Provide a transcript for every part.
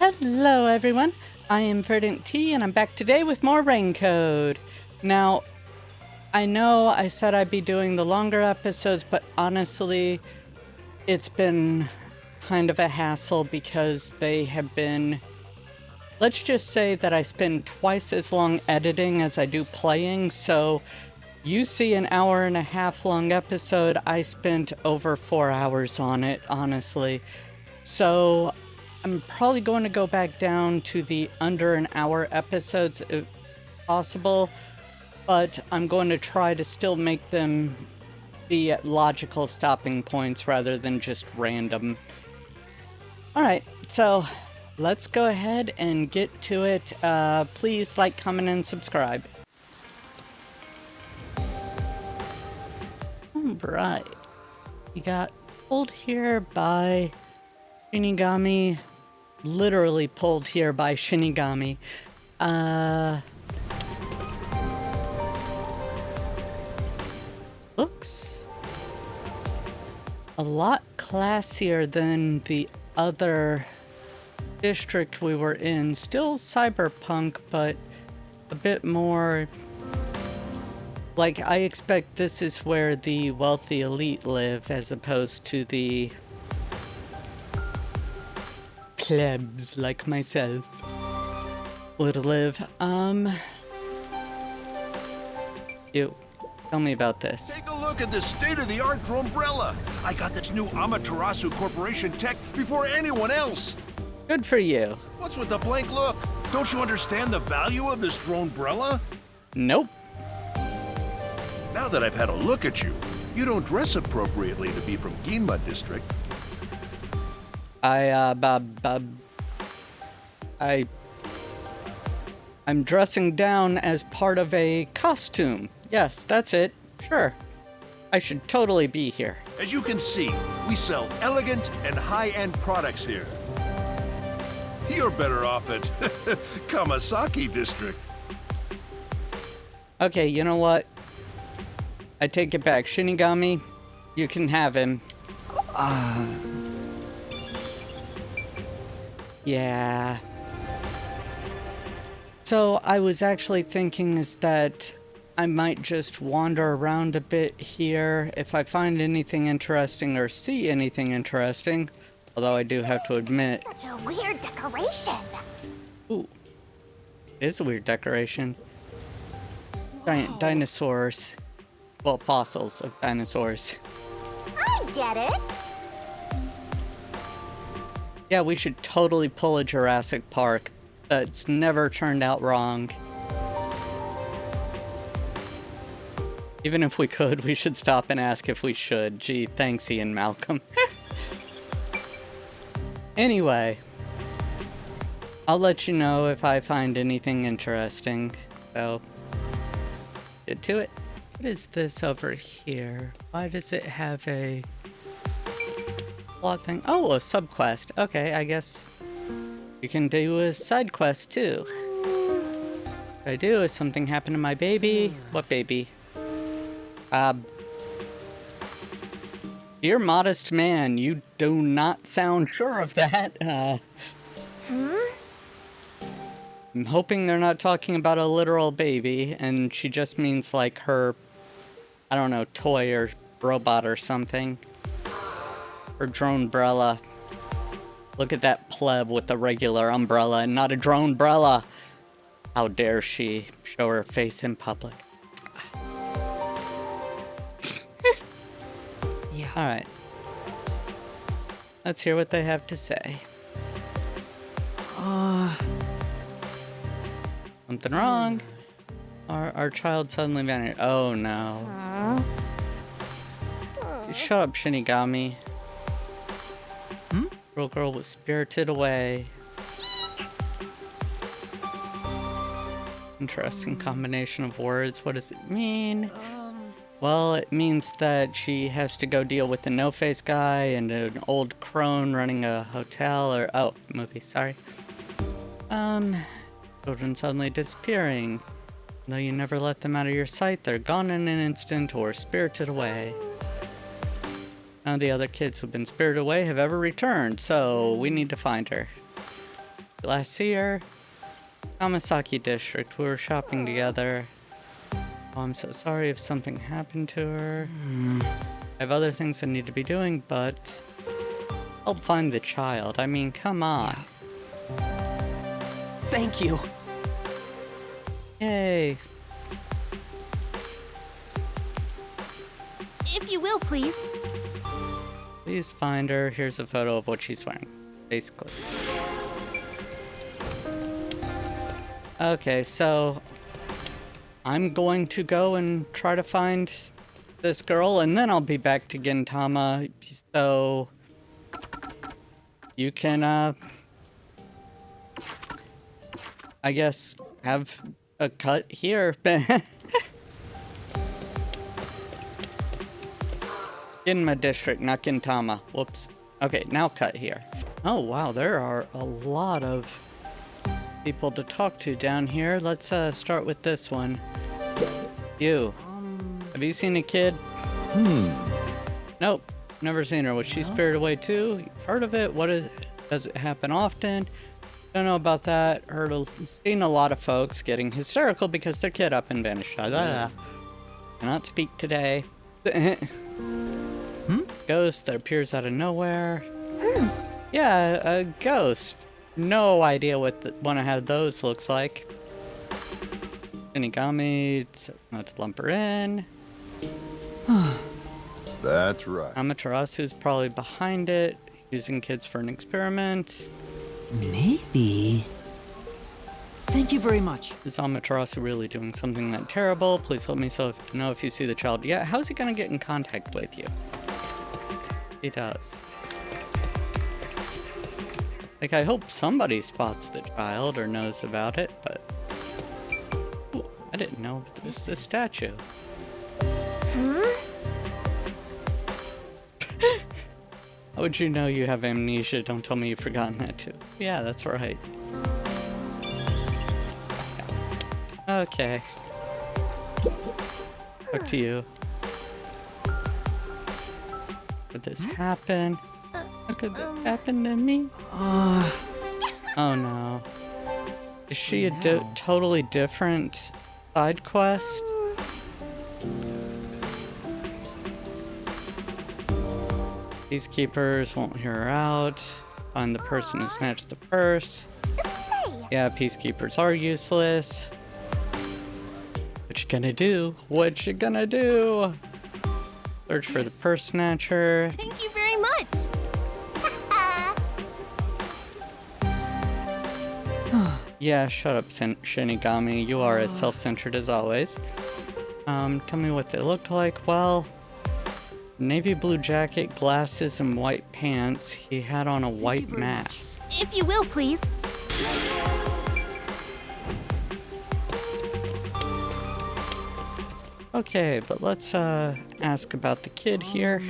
Hello everyone, I am VerdantTea and I'm back today with more rain code. Now, I know I said I'd be doing the longer episodes, but honestly, it's been kind of a hassle because they have been, let's just say that I spend twice as long editing as I do playing, so you see an hour and a half long episode, I spent over 4 hours on it, honestly. So I'm probably going to go back down to the under an hour episodes if possible, but I'm going to try to still make them be at logical stopping points rather than just random. Alright, so let's go ahead and get to it. Please like, comment, and subscribe. Alright, we got pulled here by Shinigami, literally pulled here by Shinigami. Looks a lot classier than the other district we were in. Still cyberpunk, but a bit more like I expect this is where the wealthy elite live as opposed to the plebs like myself would live. Ew. Tell me about this. Take a look at this state-of-the-art dronebrella. I got this new Amaterasu Corporation tech before anyone else. Good for you. What's with the blank look? Don't you understand the value of this dronebrella? Nope. Now that I've had a look at you, you don't dress appropriately to be from Ginma district. I'm dressing down as part of a costume. Yes, that's it. Sure. I should totally be here. As you can see, we sell elegant and high-end products here. You're better off at Kamasaki district. Okay, you know what? I take it back. Shinigami, you can have him. Yeah. So I was actually thinking is that I might just wander around a bit here. If I find anything interesting or see anything interesting, although I do have to admit... Such a weird decoration. Ooh. It is a weird decoration. Giant dinosaurs. Well, fossils of dinosaurs. I get it. Yeah, we should totally pull a Jurassic Park. That's never turned out wrong. Even if we could, we should stop and ask if we should. Gee, thanks, Ian Malcolm. Anyway, I'll let you know if I find anything interesting. So, get to it. What is this over here? Why does it have a plot thing? Oh, a subquest. Okay, I guess you can do a side quest too. What I do is something happened to my baby. What baby? Dear modest man, you do not sound sure of that. I'm hoping they're not talking about a literal baby, and she just means like her, I don't know, toy or robot or something. Her dronebrella. Look at that pleb with the regular umbrella and not a dronebrella. How dare she show her face in public. Yeah. Alright. Let's hear what they have to say. Something wrong? Our child suddenly vanished. Oh no. Shut up, Shinigami. Little girl was spirited away. Interesting combination of words. What does it mean? Well, it means that she has to go deal with the no-face guy and an old crone running a hotel or... Oh, movie, sorry. Children suddenly disappearing. Though you never let them out of your sight, they're gone in an instant or spirited away. None of the other kids who've been spirited away have ever returned, so we need to find her. Glacier. Kamasaki District. We were shopping together. Oh, I'm so sorry if something happened to her. I have other things I need to be doing, but help find the child. I mean, come on. Thank you. Yay. If you will, please. Please find her. Here's a photo of what she's wearing, basically. Okay, so I'm going to go and try to find this girl, and then I'll be back to Gintama. So you can, I guess, have a cut here. Ginma district, not Gintama. Whoops. Okay, now cut here. Oh wow, there are a lot of people to talk to down here. Let's start with this one. You. Have you seen a kid? Nope. Never seen her. Was she spirited away too? You've heard of it? Does it happen often? Don't know about that. Seen a lot of folks getting hysterical because their kid up and vanished. Cannot speak today. Ghost that appears out of nowhere. Yeah, a ghost. No idea what one of those looks like. Shinigami, not to lump her in. That's right. Amaterasu's probably behind it, using kids for an experiment. Maybe. Thank you very much. Is Amaterasu really doing something that terrible? Please let me know if you see the child. Yeah, how's he gonna get in contact with you? He does. Like, I hope somebody spots the child or knows about it, but... Ooh, I didn't know this is a statue. How would you know you have amnesia? Don't tell me you've forgotten that too. Yeah, that's right. Yeah. Okay. Back to you. Could this happen? How could this happen to me? Oh no. Is she a totally different side quest? Peacekeepers won't hear her out. Find the person who snatched the purse. Yeah, peacekeepers are useless. What you gonna do? What you gonna do? Search for the purse snatcher. Thank you very much. Yeah, shut up, Shinigami. You are as self-centered as always. Tell me what they looked like. Well, navy blue jacket, glasses, and white pants. He had on a white mask. If you will, please. Okay, but let's ask about the kid here.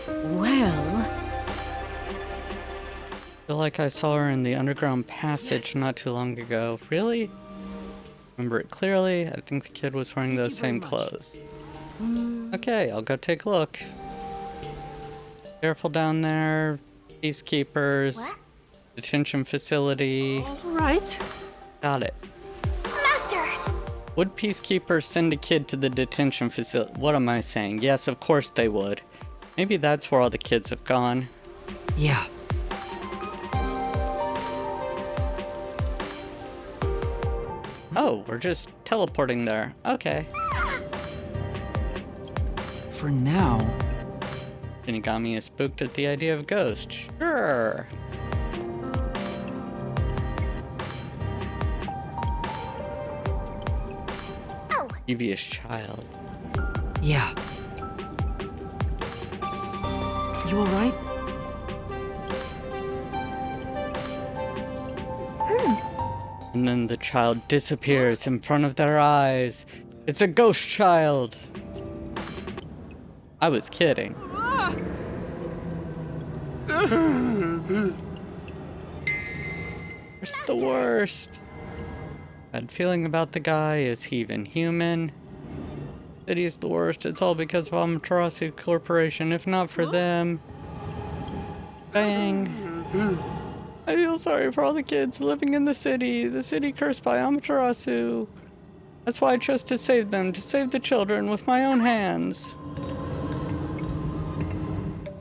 Well... I feel like I saw her in the underground passage not too long ago. Really? Remember it clearly? I think the kid was wearing those same clothes. Okay, I'll go take a look. Careful down there. Peacekeepers. What? Detention facility. Right. Got it. Master! Would peacekeepers send a kid to the detention facility? What am I saying? Yes, of course they would. Maybe that's where all the kids have gone. Yeah. Oh, we're just teleporting there. Okay. For now. Shinigami is spooked at the idea of ghosts. Sure. Oh! Devious child. Yeah. You alright? And then the child disappears in front of their eyes. It's a ghost child. I was kidding. It's the worst. Bad feeling about the guy. Is he even human? City is the worst. It's all because of Amaterasu Corporation. If not for them. Bang. I feel sorry for all the kids living in the city cursed by Amaterasu. That's why I chose to save them, to save the children with my own hands.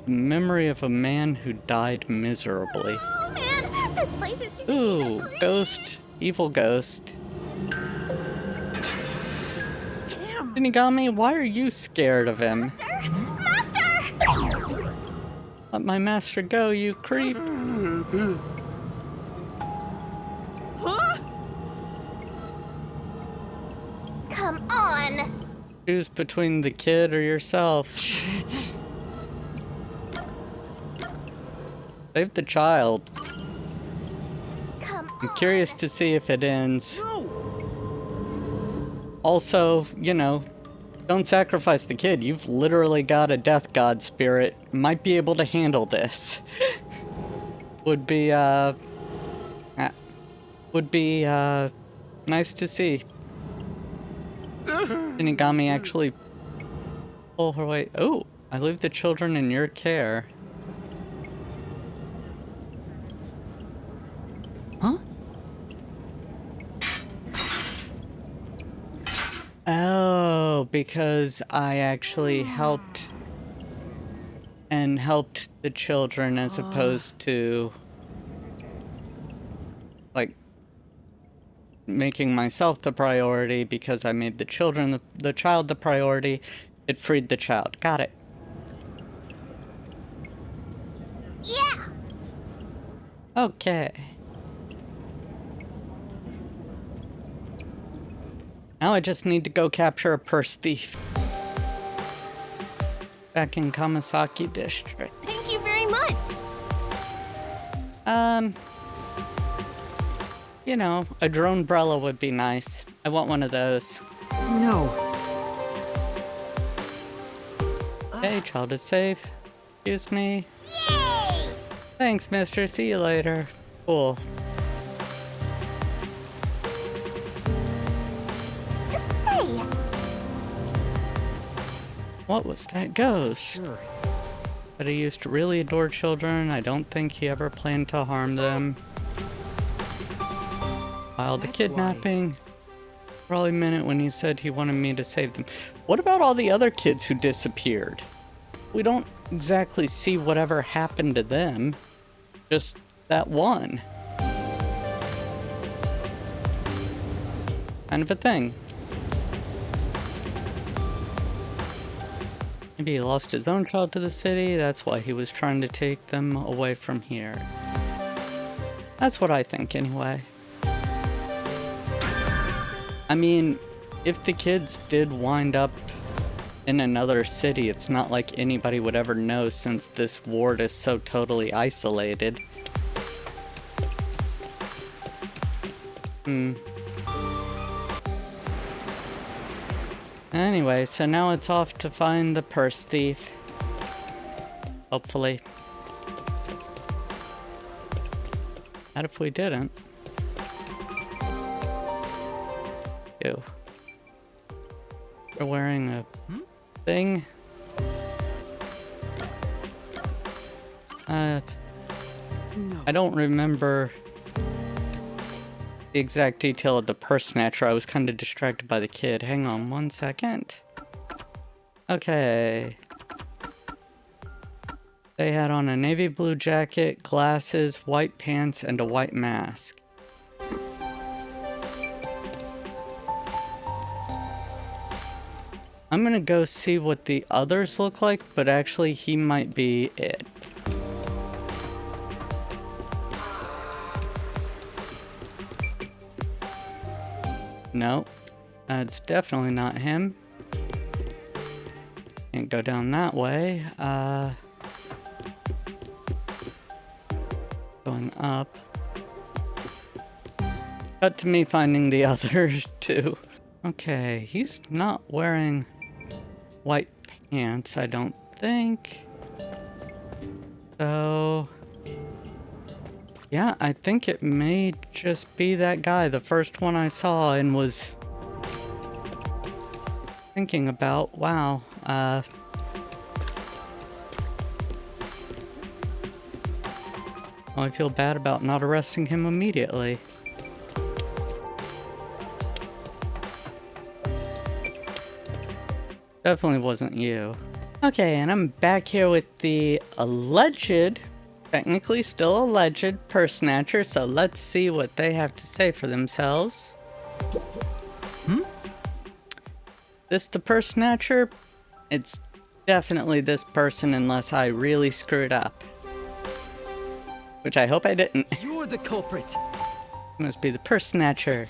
The memory of a man who died miserably. Oh man, this place is getting Ooh, crazy. ghost. Evil ghost. Damn! Shinigami, why are you scared of him? Master! Let my master go, you creep. Huh? Come on! Choose between the kid or yourself. Save the child. Come I'm on! curious to see if it ends. No! Also, you know, don't sacrifice the kid. You've literally got a death god spirit. Might be able to handle this. Would be nice to see. Shinigami actually pull her way. Oh, I leave the children in your care. Huh? Oh, because I actually helped the children as opposed to like making myself the priority because I made the children the child the priority. It freed the child. Got it. Yeah! Okay. Now I just need to go capture a purse thief. Back in Kamasaki District. Thank you very much! You know, a drone umbrella would be nice. I want one of those. No. Okay, child is safe. Excuse me. Yay! Thanks, mister. See you later. Cool. Say! What was that ghost? Sure. But he used to really adore children. I don't think he ever planned to harm them. While the That's why. kidnapping probably meant it when he said he wanted me to save them. What about all the other kids who disappeared? We don't exactly see whatever happened to them. Just that one. Kind of a thing. Maybe he lost his own child to the city. That's why he was trying to take them away from here. That's what I think, anyway. I mean, if the kids did wind up in another city, it's not like anybody would ever know since this ward is so totally isolated. Anyway, so now it's off to find the purse thief. Hopefully. What if we didn't? Ew. We're wearing a thing? No. I don't remember the exact detail of the purse snatcher. I was kind of distracted by the kid. Hang on one second. Okay. They had on a navy blue jacket, glasses, white pants, and a white mask. I'm gonna go see what the others look like, but actually he might be it. No, that's definitely not him. Can't go down that way. Going up. Cut to me finding the other two. Okay, he's not wearing white pants, I don't think. So, yeah, I think it may just be that guy, the first one I saw and was thinking about. Wow, Oh, I feel bad about not arresting him immediately. Definitely wasn't you. Okay, and I'm back here with the alleged, technically still alleged, purse snatcher, so let's see what they have to say for themselves. This the purse snatcher? It's definitely this person unless I really screwed up. Which I hope I didn't. You're the culprit. Must be the purse snatcher.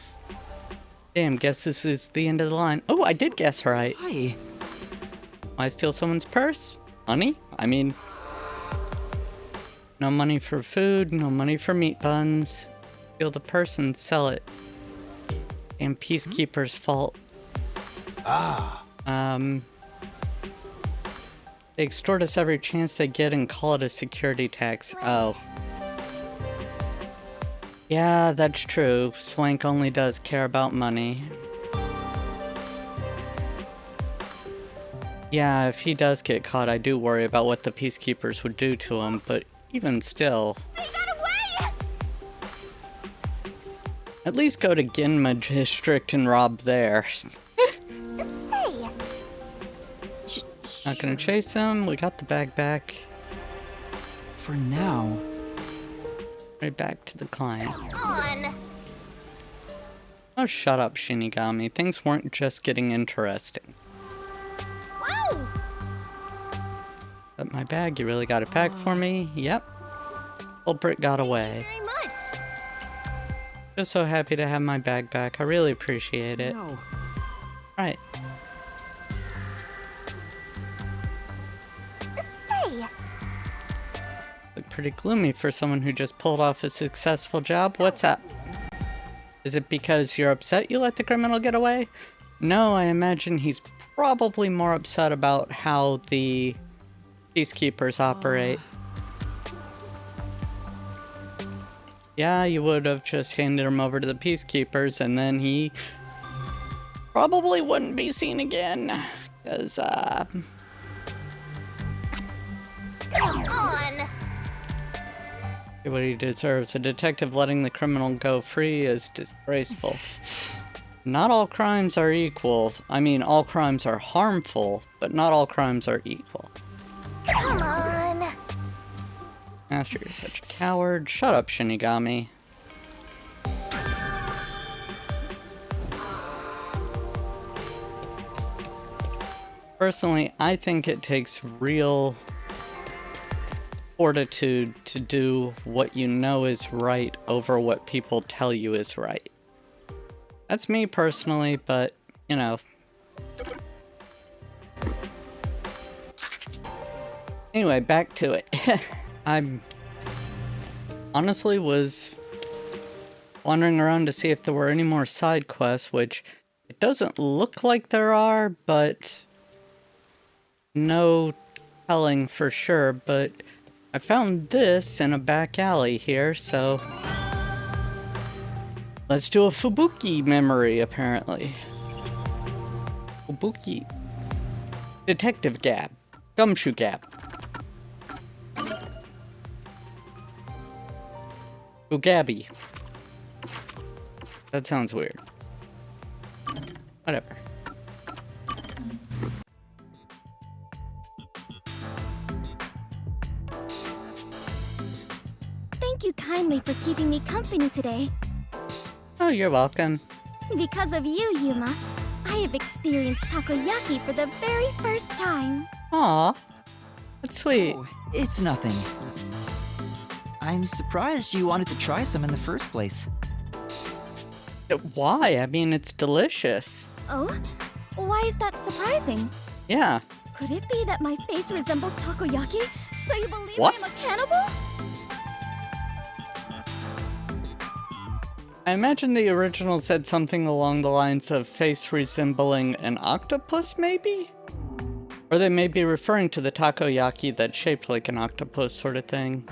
Damn, guess this is the end of the line. Oh, I did guess right. Why? Why steal someone's purse? Money? I mean, no money for food, no money for meat buns. Steal the purse and sell it. Damn peacekeeper's fault. They extort us every chance they get and call it a security tax. Oh. Yeah, that's true. Swank only does care about money. Yeah, if he does get caught, I do worry about what the peacekeepers would do to him, but even still... They got away! At least go to Ginma district and rob there. Say! Not gonna chase him, we got the bag back. For now. Right back to the client. On! Oh, shut up, Shinigami. Things weren't just getting interesting. Whoa! But my bag, you really got it back for me? Yep. Culprit got away. Very much. Just so happy to have my bag back. I really appreciate it. No. Right. Say! Look pretty gloomy for someone who just pulled off a successful job. What's up? Is it because you're upset you let the criminal get away? No, I imagine he's probably more upset about how the peacekeepers operate. Yeah, you would have just handed him over to the peacekeepers and then he probably wouldn't be seen again. Because, Come on! what he deserves. A detective letting the criminal go free is disgraceful. Not all crimes are equal. I mean, all crimes are harmful, but not all crimes are equal. Come on! Master, you're such a coward. Shut up, Shinigami. Personally, I think it takes real fortitude to do what you know is right over what people tell you is right. That's me personally, but, you know. Anyway, back to it. I honestly was wandering around to see if there were any more side quests, which it doesn't look like there are, but no telling for sure, but I found this in a back alley here, so let's do a Fubuki memory, apparently. Fubuki. Detective Gab. Gumshoe Gab. Gabby. That sounds weird. Whatever. Thank you kindly for keeping me company today. Oh, you're welcome. Because of you, Yuma, I have experienced takoyaki for the very first time. Aw. That's sweet. Oh, it's nothing. I'm surprised you wanted to try some in the first place. Why? I mean, it's delicious. Oh? Why is that surprising? Yeah. Could it be that my face resembles takoyaki, so you believe What? I'm a cannibal? I imagine the original said something along the lines of face resembling an octopus, maybe? Or they may be referring to the takoyaki that's shaped like an octopus sort of thing.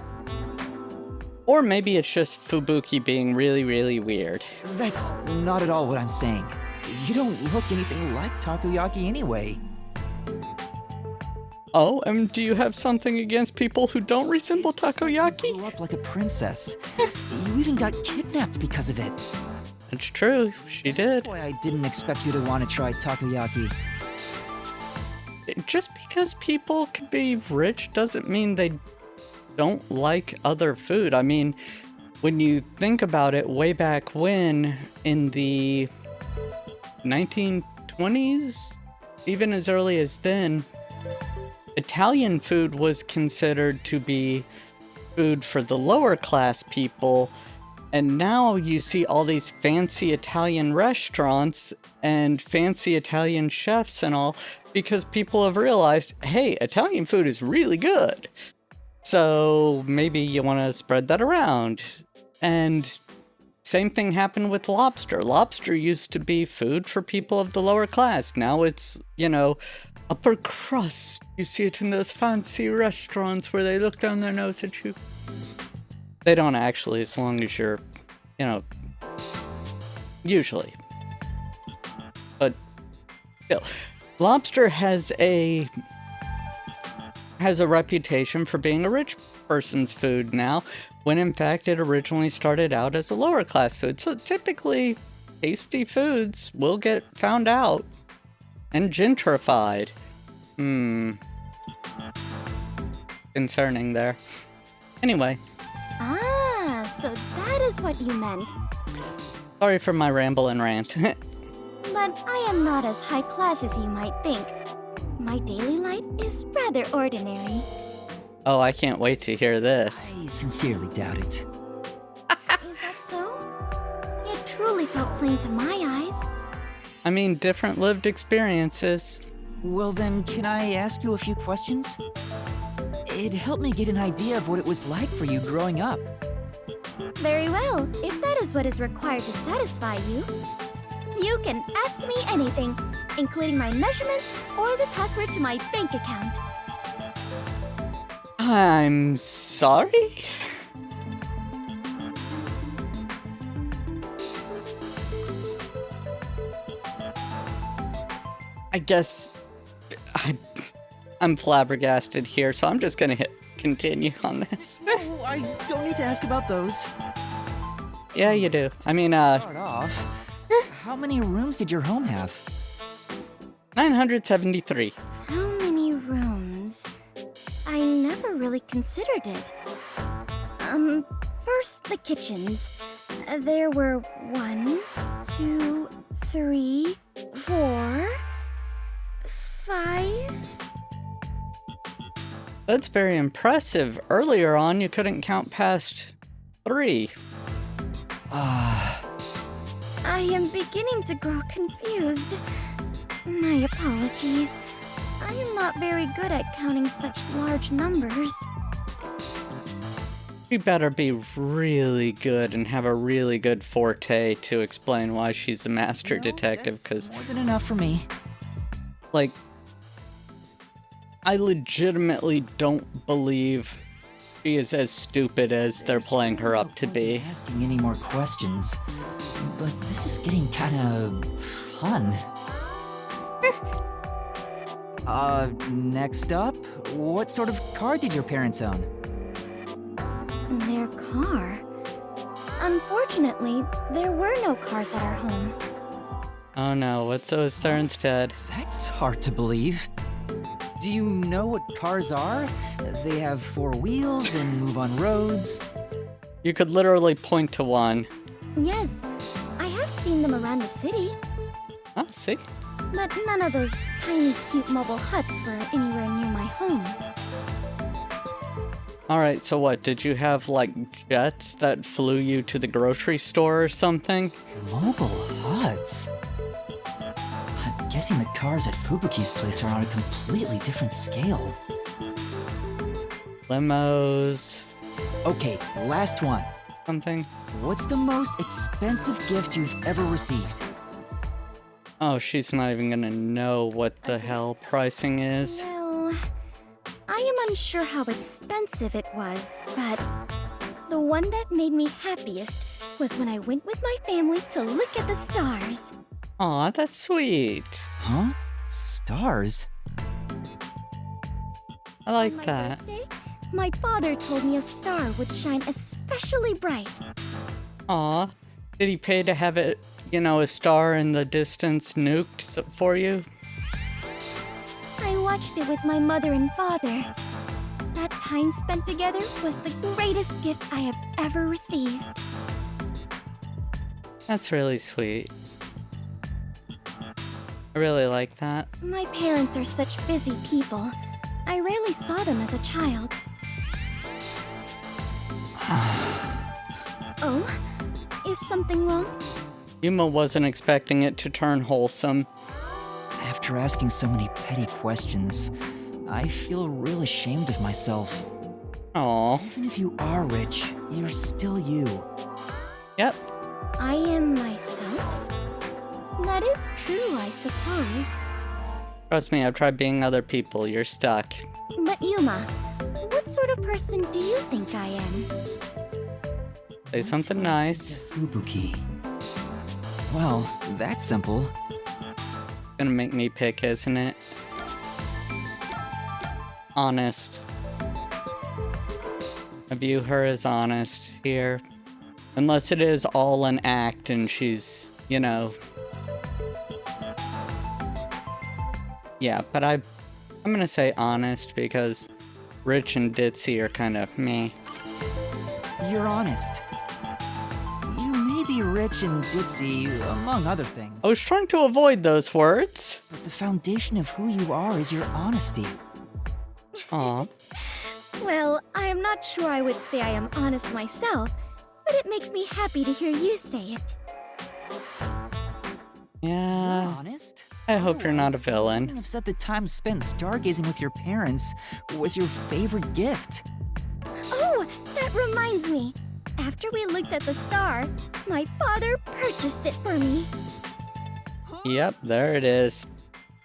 Or maybe it's just Fubuki being really, really weird. That's not at all what I'm saying. You don't look anything like takoyaki anyway. Oh, and do you have something against people who don't resemble You takoyaki? grew up like a princess. You even got kidnapped because of it. It's true, she did. That's why I didn't expect you to want to try takoyaki. Just because people can be rich doesn't mean they don't like other food. I mean, when you think about it, way back when, in the 1920s, even as early as then, Italian food was considered to be food for the lower class people. And now you see all these fancy Italian restaurants and fancy Italian chefs and all, because people have realized, hey, Italian food is really good. So maybe you want to spread that around. And same thing happened with lobster. Lobster used to be food for people of the lower class. Now it's, upper crust. You see it in those fancy restaurants where they look down their nose at you. They don't actually, as long as you're, usually. But still, lobster has a reputation for being a rich person's food now, when in fact it originally started out as a lower class food. So typically, tasty foods will get found out and gentrified. Concerning there. Anyway. So that is what you meant. Sorry for my ramble and rant. But I am not as high class as you might think. My daily life is rather ordinary. Oh, I can't wait to hear this. I sincerely doubt it. Is that so? It truly felt plain to my eyes. I mean, different lived experiences. Well then, can I ask you a few questions? It helped me get an idea of what it was like for you growing up. Very well. If that is what is required to satisfy you, you can ask me anything, including my measurements or the password to my bank account. I'm sorry? I guess I'm flabbergasted here, so I'm just gonna hit continue on this. Oh, I don't need to ask about those. Yeah, you do. I mean, Start off. How many rooms did your home have? 973. How many rooms? I never really considered it. First the kitchens. There were 1, 2, 3, 4, 5. That's very impressive. Earlier on, you couldn't count past 3. I am beginning to grow confused. My apologies. I am not very good at counting such large numbers. She better be really good and have a really good forte to explain why she's a master detective, because, more than enough for me. like, I legitimately don't believe she is as stupid as they're playing her up to be. Asking any more questions, but this is getting kind of fun. Next up, what sort of car did your parents own? Their car? Unfortunately, there were no cars at our home. Oh no, what's those there instead? That's hard to believe. Do you know what cars are? They have 4 wheels and move on roads. You could literally point to one. Yes, I have seen them around the city, Ah, see? but none of those tiny cute mobile huts were anywhere near my home. Alright, so what, did you have, like, jets that flew you to the grocery store or something? Mobile huts? I'm guessing the cars at Fubuki's place are on a completely different scale. Limos, Okay, last one. something? What's the most expensive gift you've ever received? Oh, she's not even gonna know what the hell pricing is. Well, I am unsure how expensive it was, but the one that made me happiest was when I went with my family to look at the stars. Aw, that's sweet. Huh? Stars? I like On my that. birthday, my father told me a star would shine especially bright. Aw. Did he pay to have it, a star in the distance nuked for you? I watched it with my mother and father. That time spent together was the greatest gift I have ever received. That's really sweet. I really like that. My parents are such busy people. I rarely saw them as a child. Oh? Is something wrong? Yuma wasn't expecting it to turn wholesome. After asking so many petty questions, I feel real ashamed of myself. Aw. Even if you are rich, you're still you. Yep. I am myself? That is true, I suppose. Trust me, I've tried being other people. You're stuck. But Yuma, what sort of person do you think I am? Say something nice. Fubuki. Well, that's simple. Gonna make me pick, isn't it? Honest. I view her as honest here. Unless it is all an act and she's, Yeah, but I'm gonna say honest because rich and ditzy are kind of meh. You're honest. You may be rich and ditzy, among other things. I was trying to avoid those words. But the foundation of who you are is your honesty. Aw. Well, I am not sure I would say I am honest myself, but it makes me happy to hear you say it. Yeah. Honest? I hope you're not a Otherwise, you villain. wouldn't have said the time spent stargazing with your parents was your favorite gift. Oh, that reminds me. After we looked at the star, my father purchased it for me. Yep, there it is.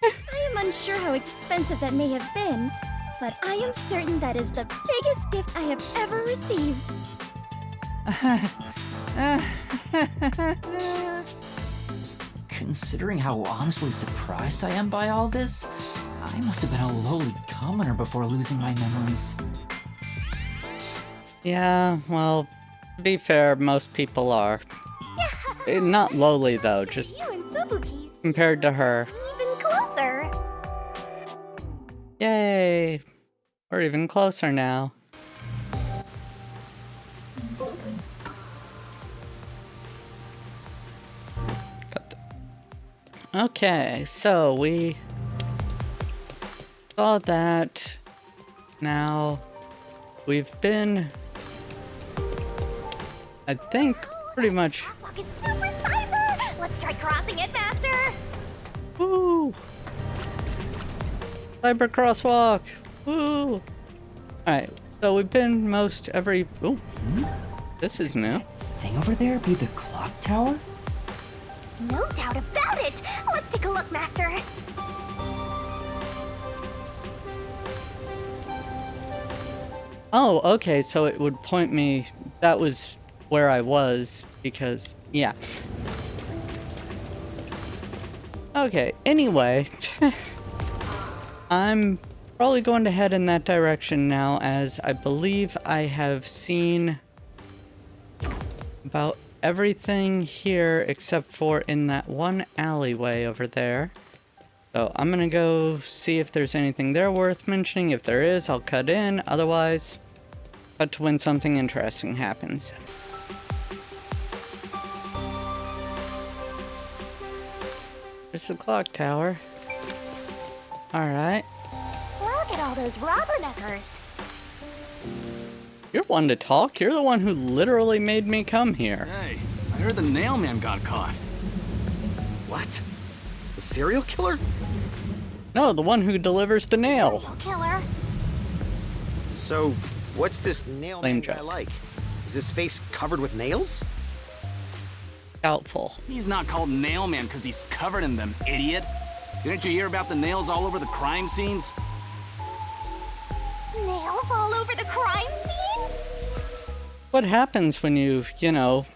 I am unsure how expensive that may have been, but I am certain that is the biggest gift I have ever received. Considering how honestly surprised I am by all this, I must have been a lowly commoner before losing my memories. Yeah, well, to be fair, most people are. Not lowly, though, just You and Fubuki's compared to her. even closer. Yay! We're even closer now. Okay, so we saw that. Now we've been, I think, pretty much. Crosswalk is super cyber. Let's try crossing it faster. Woo! Cyber crosswalk. Woo! All right, so we've been most every. Ooh, this is new. Thing over there be the clock tower? No doubt about it. Let's take a look, Master. Oh, okay, so it would point me, that was where I was, because, yeah. Okay, anyway, I'm probably going to head in that direction now, as I believe I have seen about everything here except for in that one alleyway over there. So I'm gonna go see if there's anything there worth mentioning. If there is, I'll cut in. Otherwise, cut to when something interesting happens. There's the clock tower. Alright. Look at all those rubberneckers. You're one to talk. You're the one who literally made me come here. Hey, I heard the nail man got caught. What? The serial killer? No, the one who delivers the nail. Killer. So, what's this nail Lame man guy joke. like? Is his face covered with nails? Doubtful. He's not called Nail Man because he's covered in them, idiot. Didn't you hear about the nails all over the crime scenes? Nails all over the crime scenes? What happens when you kill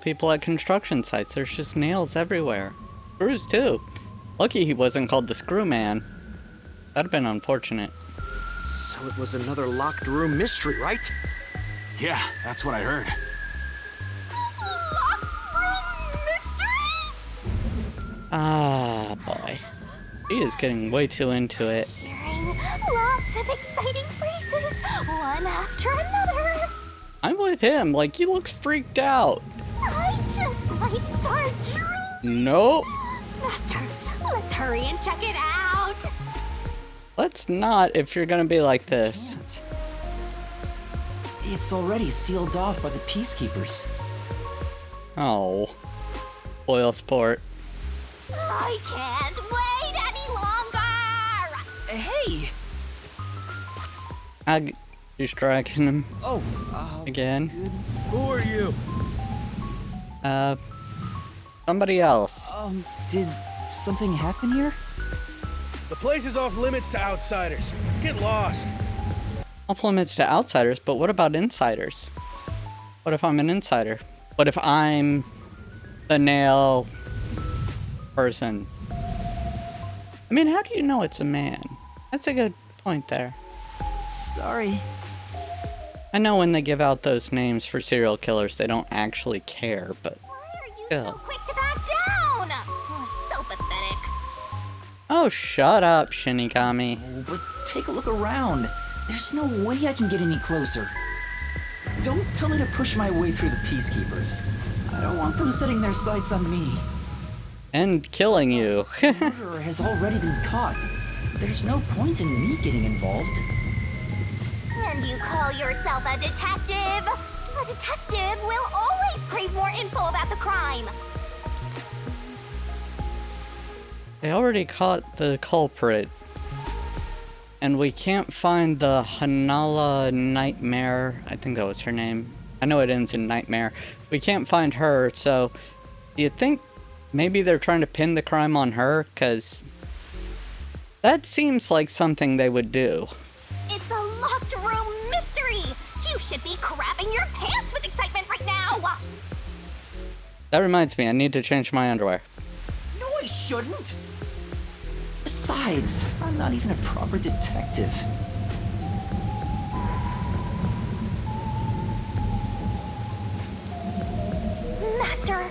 people at construction sites? There's just nails everywhere. Screws too. Lucky he wasn't called the Screw Man. That'd have been unfortunate. So it was another locked room mystery, right? Yeah, that's what I heard. Locked room mystery? Ah, boy. He is getting way too into it. Hearing lots of exciting phrases, one after another. I'm with him. Like, he looks freaked out. I just might start drooling. Nope. Master, let's hurry and check it out. Let's not if you're gonna be like this. Can't. It's already sealed off by the peacekeepers. Oh. Oil sport. I can't wait any longer. Hey! Distracting him Oh, again. Who are you? Somebody else. Did something happen here? The place is off limits to outsiders. Get lost. Off limits to outsiders, but what about insiders? What if I'm an insider? What if I'm the nail person? I mean, how do you know it's a man? That's a good point there. Sorry. I know when they give out those names for serial killers, they don't actually care, but Why are you still. so quick to back down? Oh, so pathetic. Oh, shut up, Shinigami. Oh, but take a look around. There's no way I can get any closer. Don't tell me to push my way through the peacekeepers. I don't want them setting their sights on me. And killing you. The murderer has already been caught. There's no point in me getting involved. And you call yourself a detective? A detective will always crave more info about the crime. They already caught the culprit. And we can't find the Hanala Nightmare. I think that was her name. I know it ends in Nightmare. We can't find her, so do you think maybe they're trying to pin the crime on her? Because that seems like something they would do. It's a locked room mystery. You should be crapping your pants with excitement right now. That reminds me, I need to change my underwear. No, I shouldn't. Besides, I'm not even a proper detective. Master,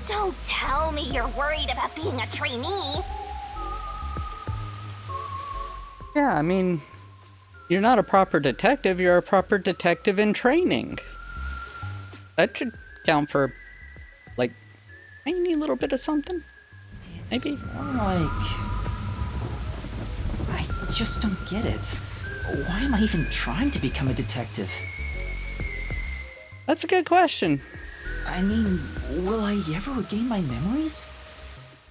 don't tell me you're worried about being a trainee. Yeah, I mean, you're not a proper detective, you're a proper detective in training. That should count for, like, a tiny little bit of something. Maybe. More like... I just don't get it. Why am I even trying to become a detective? That's a good question. I mean, will I ever regain my memories?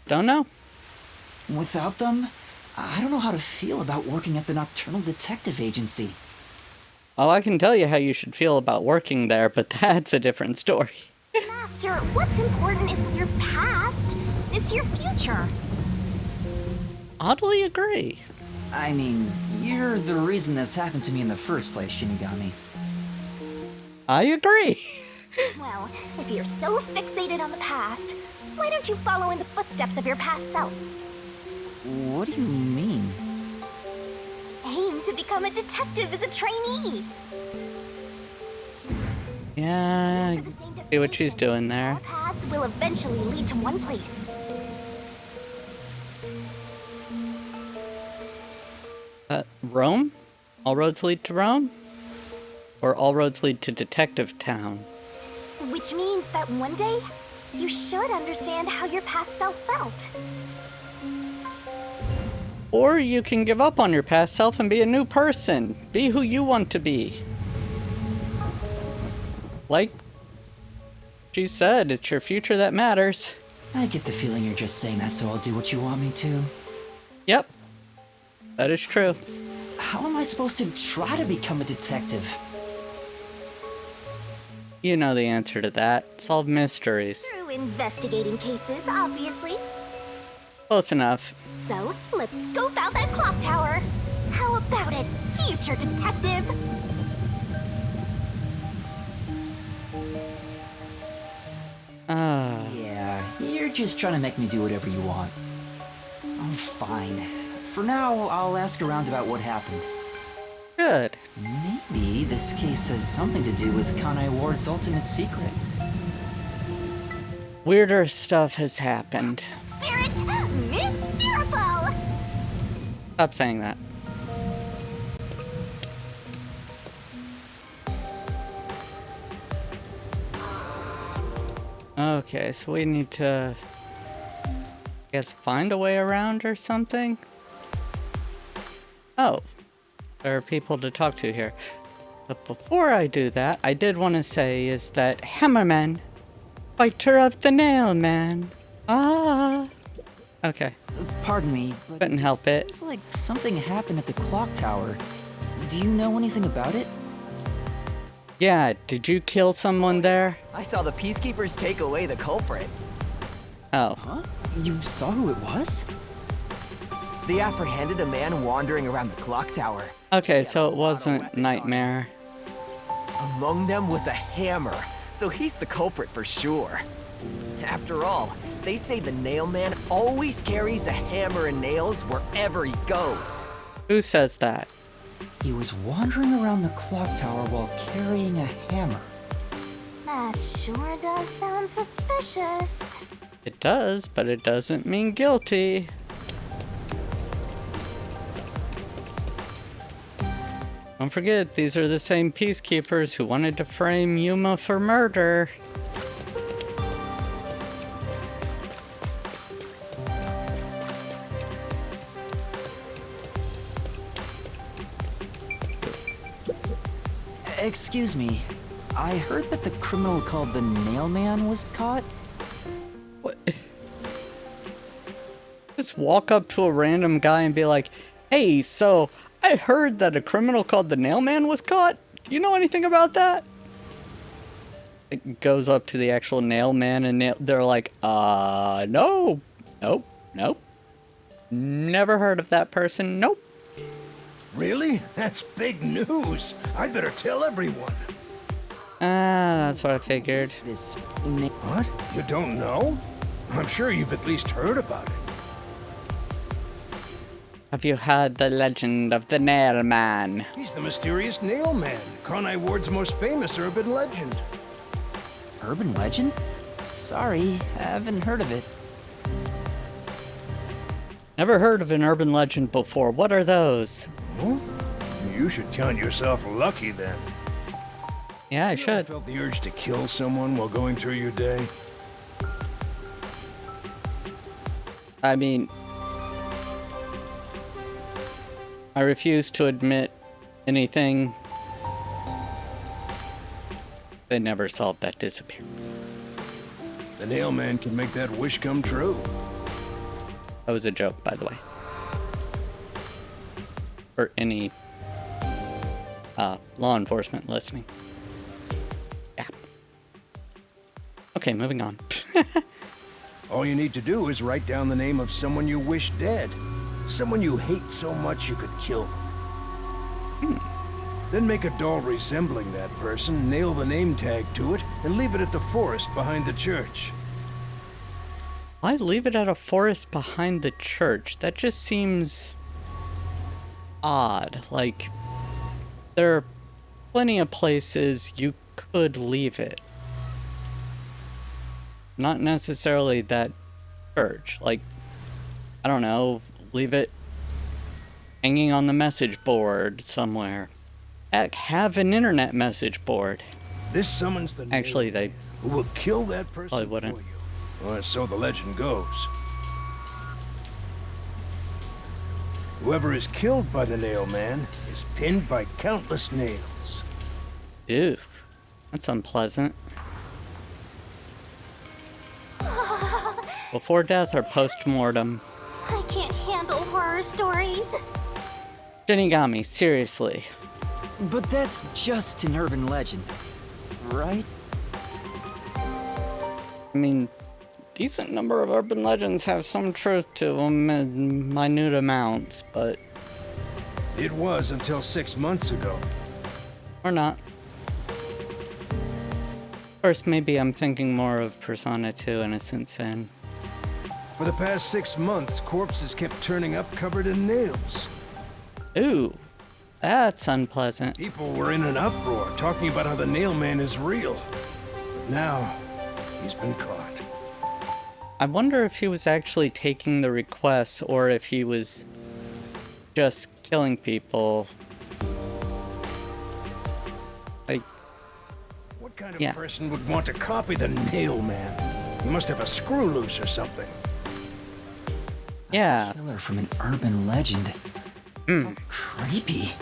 Don't know. Without them, I don't know how to feel about working at the Nocturnal Detective Agency. Oh, I can tell you how you should feel about working there, but that's a different story. Master, what's important isn't your past, it's your future. Oddly agree. I mean, you're the reason this happened to me in the first place, Shinigami. I agree. Well, if you're so fixated on the past, why don't you follow in the footsteps of your past self? What do you mean? Aim to become a detective as a trainee. Yeah, For the same see what she's destination, doing there. all paths will eventually lead to one place. Rome? All roads lead to Rome? Or all roads lead to Detective Town? Which means that one day, you should understand how your past self felt. Or you can give up on your past self and be a new person. Be who you want to be. Like she said, it's your future that matters. I get the feeling you're just saying that so I'll do what you want me to. Yep. That is true. How am I supposed to try to become a detective? You know the answer to that. Solve mysteries. Through investigating cases, obviously. Close enough. So, let's scope out that clock tower. How about it, future detective? Yeah, you're just trying to make me do whatever you want. Oh, fine. For now, I'll ask around about what happened. Good. Good. Maybe this case has something to do with Kanai Ward's ultimate secret. Weirder stuff has happened. Spirit Mysterful! Stop saying that. Okay, so we need to, I guess, find a way around or something? Oh, there are people to talk to here. But before I do that, I did want to say is that Hammerman, fighter of the nail man. Ah. Okay. Pardon me, but Couldn't help it. seems like something happened at the clock tower. Do you know anything about it? Yeah, did you kill someone there? I saw the peacekeepers take away the culprit. Oh. Huh? You saw who it was? They apprehended a man wandering around the clock tower. Okay, so it wasn't Nightmare. Among them was a hammer, so he's the culprit for sure. After all, they say the nail man always carries a hammer and nails wherever he goes. Who says that? He was wandering around the clock tower while carrying a hammer. That sure does sound suspicious. It does, but it doesn't mean guilty. Don't forget, these are the same peacekeepers who wanted to frame Yuma for murder. Excuse me. I heard that the criminal called the Nail Man was caught. What? Just walk up to a random guy and be like, hey, so I heard that a criminal called the Nail Man was caught. Do you know anything about that? It goes up to the actual Nail Man and they're like, no. Nope. Never heard of that person. Nope. Really? That's big news. I'd better tell everyone. That's what I figured. This What? You don't know? I'm sure you've at least heard about it. Have you heard the legend of the Nail Man? He's the mysterious Nail Man, Kanai Ward's most famous urban legend. urban legend? Sorry, I haven't heard of it. Never heard of an urban legend before. What are those? Huh? You should count yourself lucky then. Yeah, I You ever should. felt the urge to kill someone while going through your day? I mean, I refuse to admit anything. They never solved that disappearance. The Nail Man can make that wish come true. That was a joke, by the way. For any law enforcement listening. Yeah. Okay, moving on. All you need to do is write down the name of someone you wish dead. Someone you hate so much you could kill them. Then make a doll resembling that person, nail the name tag to it, and leave it at the forest behind the church. Why leave it at a forest behind the church? That just seems odd. Like, there are plenty of places you could leave it. Not necessarily that church. Like, I don't know, leave it hanging on the message board somewhere. Heck, have an internet message board. This summons the Actually, Nail they Man, who will kill that person probably for wouldn't. you. Or so the legend goes. Whoever is killed by the Nail Man is pinned by countless nails. Ew, that's unpleasant. Before death or post-mortem? I can't handle horror stories. Shinigami, seriously. But that's just an urban legend, right? I mean, decent number of urban legends have some truth to them in minute amounts, but... It was until 6 months ago. or not. First, maybe I'm thinking more of Persona 2 Innocent Sin. For the past 6 months, corpses kept turning up covered in nails. Ooh, That's unpleasant. People were in an uproar, talking about how the Nail Man is real. But now, he's been caught. I wonder if he was actually taking the requests or if he was just killing people. Like, What kind of Yeah. person would want to copy the Nail Man? He must have a screw loose or something. yeah. Killer from an urban legend. Hmm. Creepy.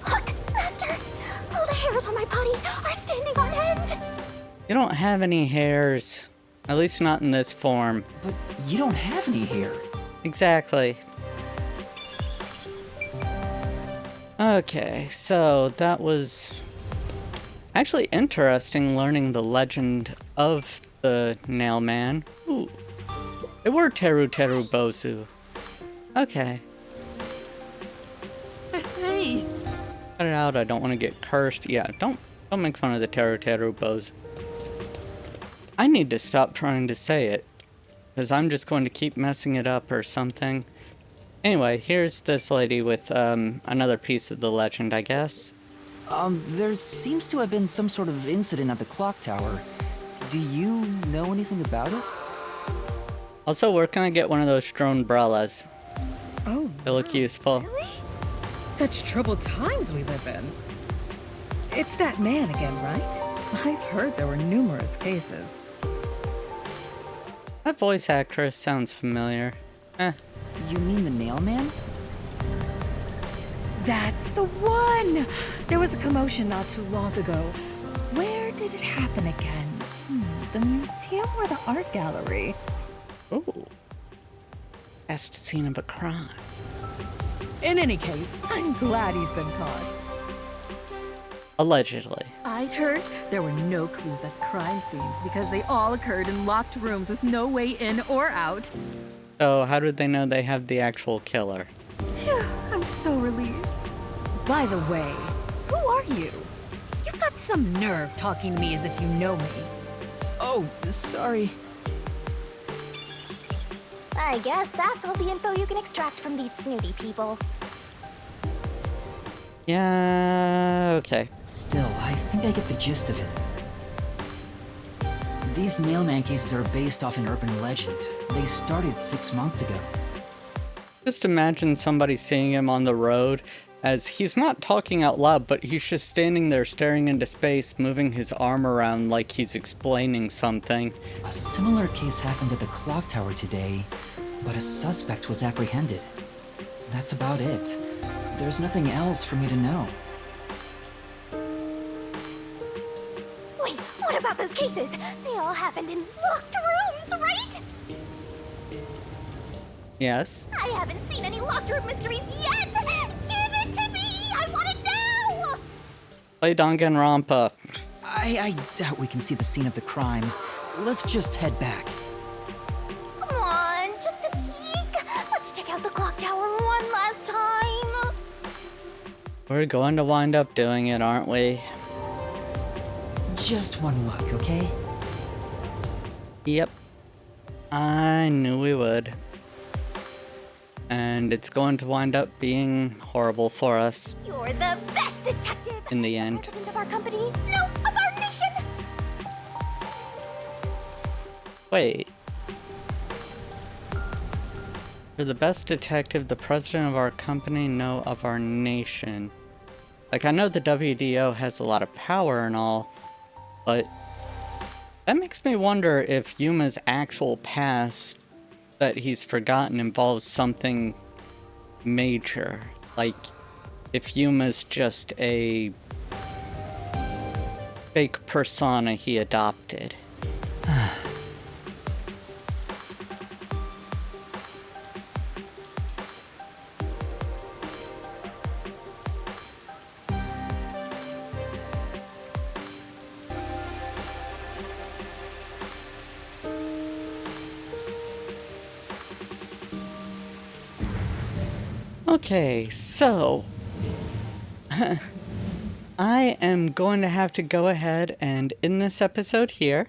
Look, Master! All the hairs on my body are standing on end! You don't have any hairs. At least not in this form. But you don't have any hair. Exactly. Okay, so that was actually interesting learning the legend of the Nail Man. Ooh. It were Teru Teru Bozu. Okay. Hey! Cut it out, I don't want to get cursed. Yeah, don't make fun of the Teru Teru Bozu. I need to stop trying to say it, because I'm just going to keep messing it up or something. Anyway, here's this lady with another piece of the legend, I guess. There seems to have been some sort of incident at the clock tower. Do you know anything about it? Also, where can I get one of those umbrellas? Oh, They look useful. such troubled times we live in. It's that man again, right? I've heard there were numerous cases. That voice actress sounds familiar. You mean the Nail Man? That's the one! There was a commotion not too long ago. Where did it happen again? The museum or the art gallery? Ooh. Best scene of a crime. In any case, I'm glad he's been caught. Allegedly. I'd heard there were no clues at crime scenes because they all occurred in locked rooms with no way in or out. So, how did they know they have the actual killer? Phew, I'm so relieved. By the way, who are you? You've got some nerve talking to me as if you know me. Oh, sorry. I guess that's all the info you can extract from these snooty people. Yeah, okay. Still, I think I get the gist of it. These Nailman cases are based off an urban legend. They started 6 months ago. Just imagine somebody seeing him on the road as he's not talking out loud, but he's just standing there staring into space, moving his arm around like he's explaining something. A similar case happened at the clock tower today, but a suspect was apprehended. That's about it. There's nothing else for me to know. Wait, what about those cases? They all happened in locked rooms, right? Yes? I haven't seen any locked room mysteries yet! Give it to me! I want it now! Play Danganronpa. I doubt we can see the scene of the crime. Let's just head back. Come on, just a peek. Let's check out the clock tower one last time. We're going to wind up doing it, aren't we? Just one look, okay? Yep. I knew we would. And it's going to wind up being horrible for us You're the best detective. in the end. President of our company. No, of our nation. Wait. You're the best detective, the president of our company, no, of our nation. Like, I know the WDO has a lot of power and all, but that makes me wonder if Yuma's actual past that he's forgotten involves something major. Like, if Yuma's just a fake persona he adopted. Okay, so I am going to have to go ahead and end this episode here.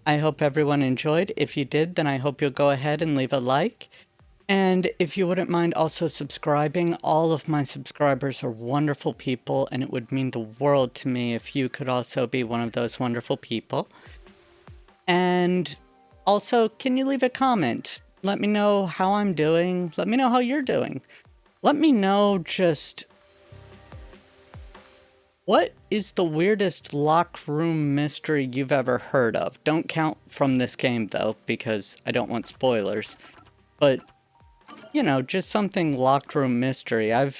I hope everyone enjoyed. If you did, then I hope you'll go ahead and leave a like. And if you wouldn't mind also subscribing, all of my subscribers are wonderful people, and it would mean the world to me if you could also be one of those wonderful people. And also, can you leave a comment? Let me know how I'm doing. Let me know how you're doing. Let me know just what is the weirdest locked room mystery you've ever heard of. Don't count from this game, though, because I don't want spoilers. But, you know, just something locked room mystery. I'm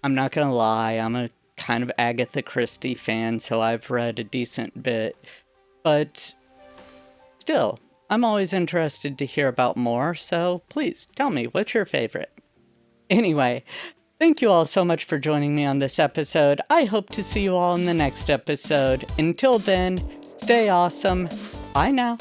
not gonna lie, I'm a kind of Agatha Christie fan, so I've read a decent bit. But still, I'm always interested to hear about more, so please tell me, what's your favorite? Anyway, thank you all so much for joining me on this episode. I hope to see you all in the next episode. Until then, stay awesome. Bye now.